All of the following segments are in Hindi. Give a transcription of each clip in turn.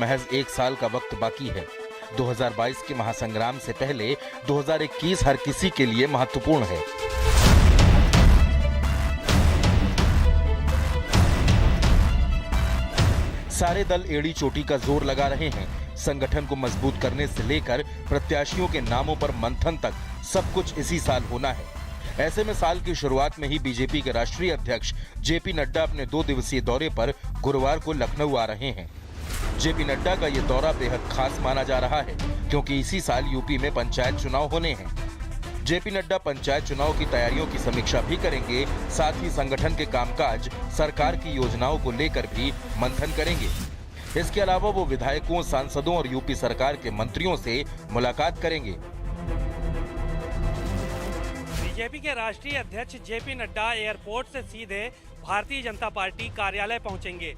महज एक साल का वक्त बाकी है। 2022 के महासंग्राम से पहले 2021 हर किसी के लिए महत्वपूर्ण है। सारे दल एड़ी चोटी का जोर लगा रहे हैं। संगठन को मजबूत करने से लेकर प्रत्याशियों के नामों पर मंथन तक सब कुछ इसी साल होना है। ऐसे में साल की शुरुआत में ही बीजेपी के राष्ट्रीय अध्यक्ष जेपी नड्डा अपने 2 दिवसीय दौरे पर गुरुवार को लखनऊ आ रहे हैं। जेपी नड्डा का ये दौरा बेहद खास माना जा रहा है क्योंकि इसी साल यूपी में पंचायत चुनाव होने हैं। जेपी नड्डा पंचायत चुनाव की तैयारियों की समीक्षा भी करेंगे, साथ ही संगठन के कामकाज, सरकार की योजनाओं को लेकर भी मंथन करेंगे। इसके अलावा वो विधायकों, सांसदों और यूपी सरकार के मंत्रियों से मुलाकात करेंगे। बीजेपी के राष्ट्रीय अध्यक्ष जेपी नड्डा एयरपोर्ट से सीधे भारतीय जनता पार्टी कार्यालय पहुंचेंगे।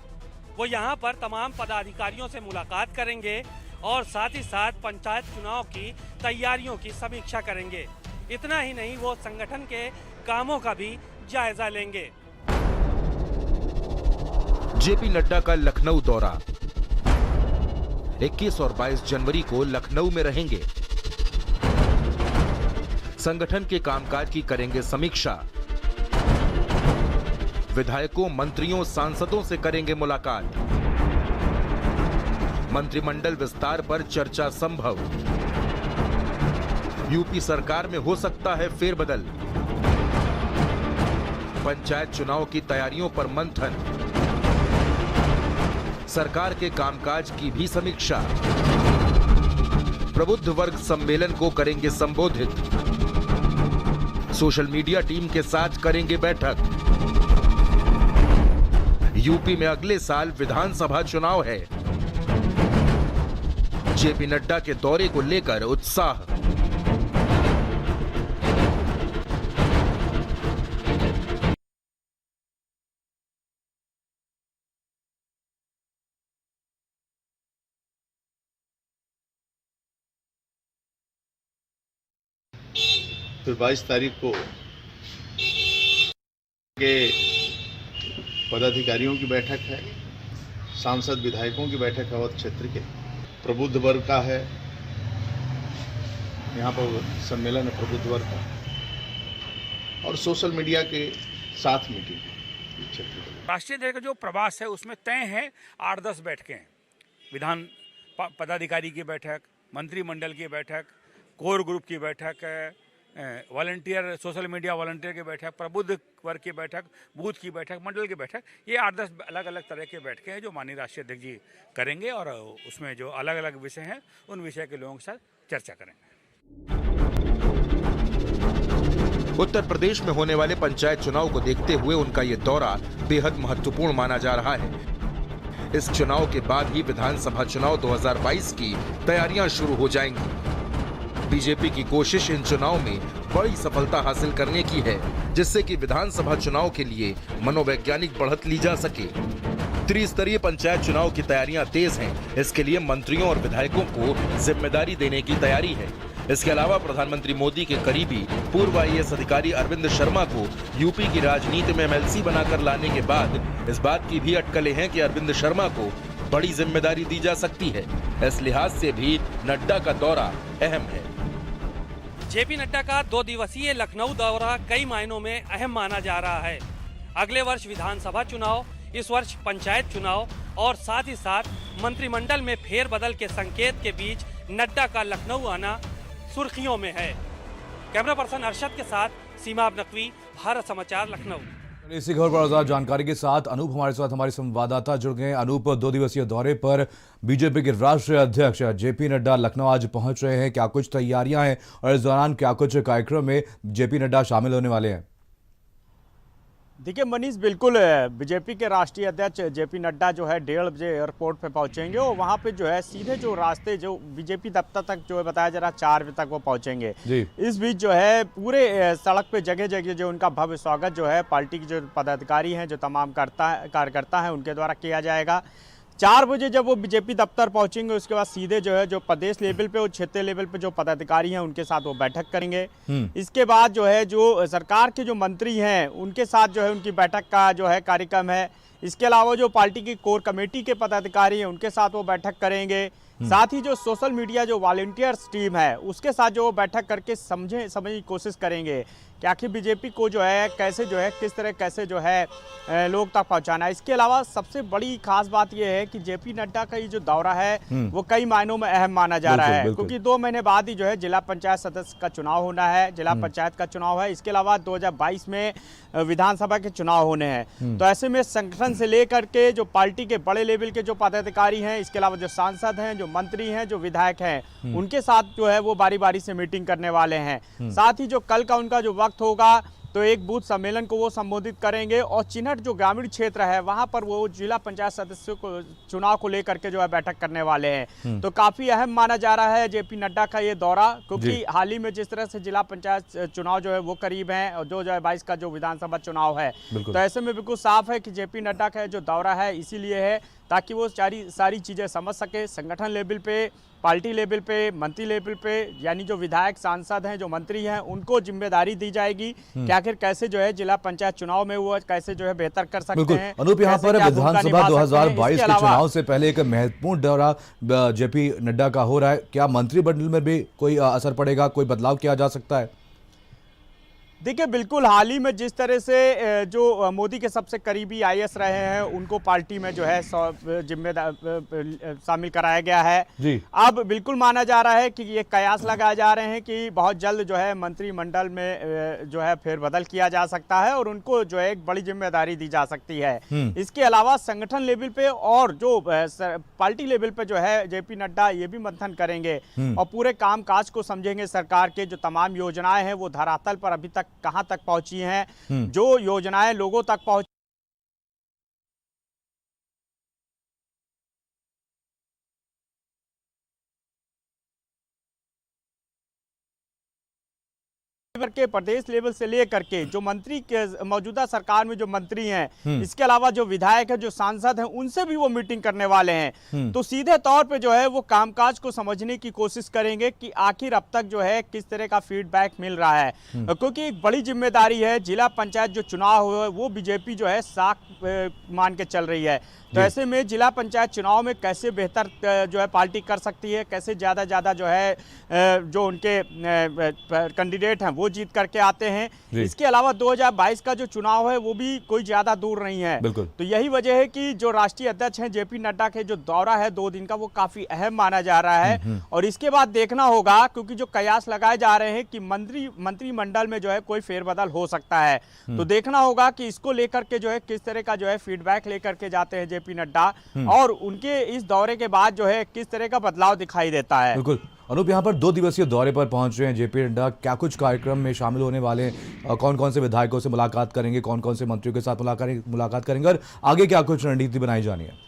वो यहां पर तमाम पदाधिकारियों से मुलाकात करेंगे और साथ ही साथ पंचायत चुनाव की तैयारियों की समीक्षा करेंगे। इतना ही नहीं, वो संगठन के कामों का भी जायजा लेंगे। जेपी नड्डा का लखनऊ दौरा 21 और 22 जनवरी को लखनऊ में रहेंगे। संगठन के कामकाज की करेंगे समीक्षा। विधायकों, मंत्रियों, सांसदों से करेंगे मुलाकात। मंत्रिमंडल विस्तार पर चर्चा संभव। यूपी सरकार में हो सकता है फेरबदल। पंचायत चुनाव की तैयारियों पर मंथन। सरकार के कामकाज की भी समीक्षा। प्रबुद्ध वर्ग सम्मेलन को करेंगे संबोधित। सोशल मीडिया टीम के साथ करेंगे बैठक। यूपी में अगले साल विधानसभा चुनाव है। जेपी नड्डा के दौरे को लेकर उत्साह। फिर 22 तारीख को के पदाधिकारियों की बैठक है, सांसद विधायकों की बैठक है अवध क्षेत्र के, प्रबुद्ध वर्ग का है, यहाँ पर सम्मेलन है प्रबुद्ध वर्ग का, और सोशल मीडिया के साथ मीटिंग क्षेत्र। राष्ट्रीय अध्यक्ष का जो प्रवास है उसमें तय है 8-10 बैठकें, विधान पदाधिकारी की बैठक, मंत्रिमंडल की बैठक, कोर ग्रुप की बैठक, वॉलंटियर, सोशल मीडिया वॉलंटियर की बैठक, प्रबुद्ध वर्ग की बैठक, बूथ की बैठक, मंडल की बैठक। ये 8-10 अलग अलग तरह के बैठकें हैं जो माननीय राष्ट्रीय अध्यक्ष जी करेंगे और उसमें जो अलग अलग विषय हैं उन विषय के लोगों के साथ चर्चा करेंगे। उत्तर प्रदेश में होने वाले पंचायत चुनाव को देखते हुए उनका ये दौरा बेहद महत्वपूर्ण माना जा रहा है। इस चुनाव के बाद ही विधानसभा चुनाव 2022 की तैयारियां शुरू हो जाएंगी। बीजेपी की कोशिश इन चुनाव में बड़ी सफलता हासिल करने की है, जिससे कि विधानसभा चुनाव के लिए मनोवैज्ञानिक बढ़त ली जा सके। त्रिस्तरीय पंचायत चुनाव की तैयारियां तेज हैं। इसके लिए मंत्रियों और विधायकों को जिम्मेदारी देने की तैयारी है। इसके अलावा प्रधानमंत्री मोदी के करीबी पूर्व आईएएस अधिकारी अरविंद शर्मा को यूपी की राजनीति में एमएलसी बनाकर लाने के बाद इस बात की भी अटकलें हैं कि अरविंद शर्मा को बड़ी जिम्मेदारी दी जा सकती है। इस लिहाज से भी नड्डा का दौरा अहम है। जेपी नड्डा का 2 दिवसीय लखनऊ दौरा कई मायनों में अहम माना जा रहा है। अगले वर्ष विधानसभा चुनाव, इस वर्ष पंचायत चुनाव और साथ ही साथ मंत्रिमंडल में फेरबदल के संकेत के बीच नड्डा का लखनऊ आना सुर्खियों में है। कैमरा पर्सन अरशद के साथ सीमा नकवी, भारत समाचार, लखनऊ। इसी खबर पर आजाद जानकारी के साथ अनूप हमारे साथ हमारे संवाददाता जुड़ गए। अनूप, 2 दिवसीय दौरे पर बीजेपी के राष्ट्रीय अध्यक्ष जेपी नड्डा लखनऊ आज पहुंच रहे हैं। क्या कुछ तैयारियां हैं और इस दौरान क्या कुछ कार्यक्रम में जेपी नड्डा शामिल होने वाले हैं? देखिए मनीष, बिल्कुल बीजेपी के राष्ट्रीय अध्यक्ष जेपी नड्डा जो है 1:30 बजे एयरपोर्ट पे पहुंचेंगे और वहां पे जो है सीधे जो रास्ते जो बीजेपी दफ्तर तक जो है बताया जा रहा है 4 बजे तक वो पहुंचेंगे। इस बीच जो है पूरे सड़क पे जगह जगह जो उनका भव्य स्वागत जो है पार्टी के जो पदाधिकारी हैं, जो तमाम कार्यकर्ता हैं, उनके द्वारा किया जाएगा। 4 बजे जब वो बीजेपी दफ्तर पहुंचेंगे उसके बाद सीधे जो है जो प्रदेश लेवल पे और क्षेत्रीय लेवल पे जो पदाधिकारी हैं उनके साथ वो बैठक करेंगे। इसके बाद जो है जो सरकार के जो मंत्री हैं उनके साथ जो है उनकी बैठक का जो है कार्यक्रम है। इसके अलावा जो पार्टी की कोर कमेटी के पदाधिकारी हैं उनके साथ वो बैठक करेंगे। साथ ही जो सोशल मीडिया जो वॉलंटियर्स टीम है उसके साथ जो बैठक करके समझने की कोशिश करेंगे कि आखिर बीजेपी को जो है कैसे जो है किस तरह कैसे जो है लोग तक पहुंचाना है। इसके अलावा सबसे बड़ी खास बात यह है कि जेपी नड्डा का ये जो दौरा है वो कई मायनों में अहम माना जा रहा है, क्योंकि 2 महीने बाद ही जो है जिला पंचायत सदस्य का चुनाव होना है, जिला पंचायत का चुनाव है। इसके अलावा 2022 में विधानसभा के चुनाव होने हैं। तो ऐसे में संगठन से लेकर के जो पार्टी के बड़े लेवल के जो पदाधिकारी हैं, इसके अलावा जो सांसद हैं, जो मंत्री हैं, जो विधायक हैं, उनके साथ जो है वो बारी बारी से मीटिंग करने वाले हैं। साथ ही जो कल का उनका जो वक्त होगा तो एक बूथ सम्मेलन को वो संबोधित करेंगे और चिन्हट जो ग्रामीण क्षेत्र है वहां पर वो जिला पंचायत सदस्यों को चुनाव को लेकर के जो है बैठक करने वाले हैं। तो काफी अहम माना जा रहा है जेपी नड्डा का ये दौरा, क्योंकि हाल ही में जिस तरह से जिला पंचायत चुनाव जो है वो करीब है और 2022 का जो विधानसभा चुनाव है, तो ऐसे में बिल्कुल साफ है कि जेपी नड्डा का जो दौरा है इसीलिए है ताकि वो सारी चीजें समझ सके, संगठन लेवल पे, पार्टी लेवल पे, मंत्री लेवल पे, यानी जो विधायक सांसद हैं, जो मंत्री हैं, उनको जिम्मेदारी दी जाएगी कि आखिर कैसे जो है जिला पंचायत चुनाव में वो कैसे जो है बेहतर कर सकते हैं। अनूप, यहाँ पर विधानसभा 2022 के चुनाव से पहले एक महत्वपूर्ण दौरा जेपी नड्डा का हो रहा है, क्या मंत्रिमंडल में भी कोई असर पड़ेगा, कोई बदलाव किया जा सकता है? देखिए, बिल्कुल हाल ही में जिस तरह से जो मोदी के सबसे करीबी आईएएस रहे हैं उनको पार्टी में जो है जिम्मेदार शामिल कराया गया है जी। अब बिल्कुल माना जा रहा है कि ये कयास लगाए जा रहे हैं कि बहुत जल्द जो है मंत्रिमंडल में जो है फेरबदल किया जा सकता है और उनको जो है एक बड़ी जिम्मेदारी दी जा सकती है। इसके अलावा संगठन लेवल पे और जो पार्टी लेवल पे जो है जेपी नड्डा ये भी मंथन करेंगे और पूरे कामकाज को समझेंगे। सरकार के जो तमाम योजनाएं हैं वो धरातल पर अभी तक कहां तक पहुंची हैं, जो योजनाएं लोगों तक पहुंच के प्रदेश लेवल से लेकर के जो मंत्री के मौजूदा सरकार में जो मंत्री हैं, इसके अलावा जो विधायक है, जो सांसद हैं, उनसे भी वो मीटिंग करने वाले हैं। तो सीधे तौर पे जो है वो कामकाज को समझने की कोशिश करेंगे कि आखिर अब तक जो है किस तरह का फीडबैक मिल रहा है, क्योंकि एक बड़ी जिम्मेदारी है। जिला पंचायत जो चुनाव हुआ वो बीजेपी जो है साख मान के चल रही है। तो ऐसे में जिला पंचायत चुनाव में कैसे बेहतर जो है पार्टी कर सकती है, कैसे ज़्यादा जो है जो उनके कैंडिडेट हैं वो जीत करके आते हैं। इसके अलावा 2022 का जो चुनाव है वो भी कोई ज़्यादा दूर नहीं है। तो यही वजह है कि जो राष्ट्रीय अध्यक्ष हैं जेपी नड्डा के जो दौरा है 2 दिन का वो काफ़ी अहम माना जा रहा है। और इसके बाद देखना होगा, क्योंकि जो कयास लगाए जा रहे हैं कि मंत्रिमंडल में जो है कोई फेरबदल हो सकता है, तो देखना होगा कि इसको लेकर के जो है किस तरह का जो है फीडबैक लेकर के जाते हैं जेपी नड्डा और उनके इस दौरे के बाद जो है किस तरह का बदलाव दिखाई देता है। बिल्कुल अनूप, यहाँ पर 2 दिवसीय दौरे पर पहुंच रहे हैं जेपी नड्डा, क्या कुछ कार्यक्रम में शामिल होने वाले हैं, कौन कौन से विधायकों से मुलाकात करेंगे, कौन कौन से मंत्रियों के साथ मुलाकात करेंगे और आगे क्या कुछ रणनीति बनाई जानी है?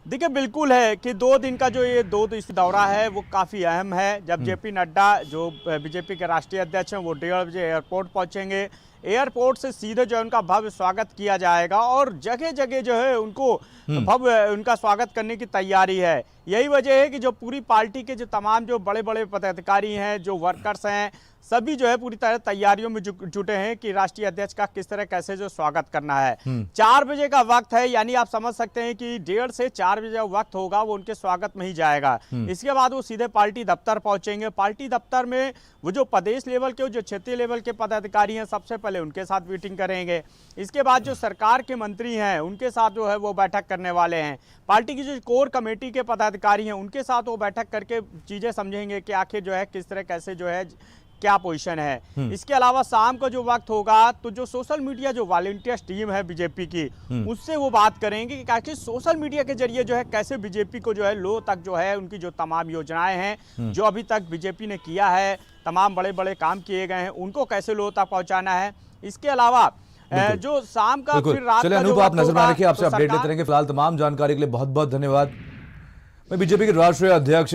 देखिए, बिल्कुल है कि 2 दिन का जो ये 2 दिवसीय दौरा है वो काफ़ी अहम है। जब जेपी नड्डा जो बीजेपी के राष्ट्रीय अध्यक्ष हैं वो 1:30 बजे एयरपोर्ट पहुंचेंगे। एयरपोर्ट से सीधे जो है उनका भव्य स्वागत किया जाएगा और जगह जगह जो है उनको भव्य उनका स्वागत करने की तैयारी है। यही वजह है कि जो पूरी पार्टी के जो तमाम जो बड़े बड़े पदाधिकारी हैं, जो वर्कर्स हैं, सभी जो है पूरी तरह तैयारियों में जुटे हैं कि राष्ट्रीय अध्यक्ष का किस तरह कैसे जो स्वागत करना है। 4 बजे का वक्त है, यानी आप समझ सकते हैं कि 1:30 से 4 बजे वक्त होगा वो उनके स्वागत में ही जाएगा। इसके बाद वो सीधे पार्टी दफ्तर पहुंचेंगे। पार्टी दफ्तर में वो जो प्रदेश लेवल के जो क्षेत्रीय लेवल के पदाधिकारी हैं सबसे पहले उनके साथ मीटिंग करेंगे। इसके बाद जो सरकार के मंत्री हैं उनके साथ जो है वो बैठक करने वाले हैं। पार्टी की जो कोर कमेटी के पदाधिकारी हैं उनके साथ वो बैठक करके चीजें समझेंगे कि आखिर जो है किस तरह कैसे जो है क्या पोजीशन है। इसके अलावा शाम का जो वक्त होगा तो जो सोशल मीडिया जो वॉलंटियर्स टीम है बीजेपी की उससे वो बात करेंगे कि आखिर सोशल मीडिया के जरिए जो है कैसे बीजेपी को जो है लो तक जो है उनकी जो तमाम योजनाएं हैं जो अभी तक बीजेपी ने किया है, तमाम बड़े बड़े काम किए गए हैं, उनको कैसे लो तक पहुंचाना है। इसके अलावा जो शाम का फिर रात का अनूप, आप नजर में रखिए, आपसे अपडेट लेते रहेंगे। फिलहाल तमाम जानकारी के लिए बहुत बहुत धन्यवाद। मैं बीजेपी के राष्ट्रीय अध्यक्ष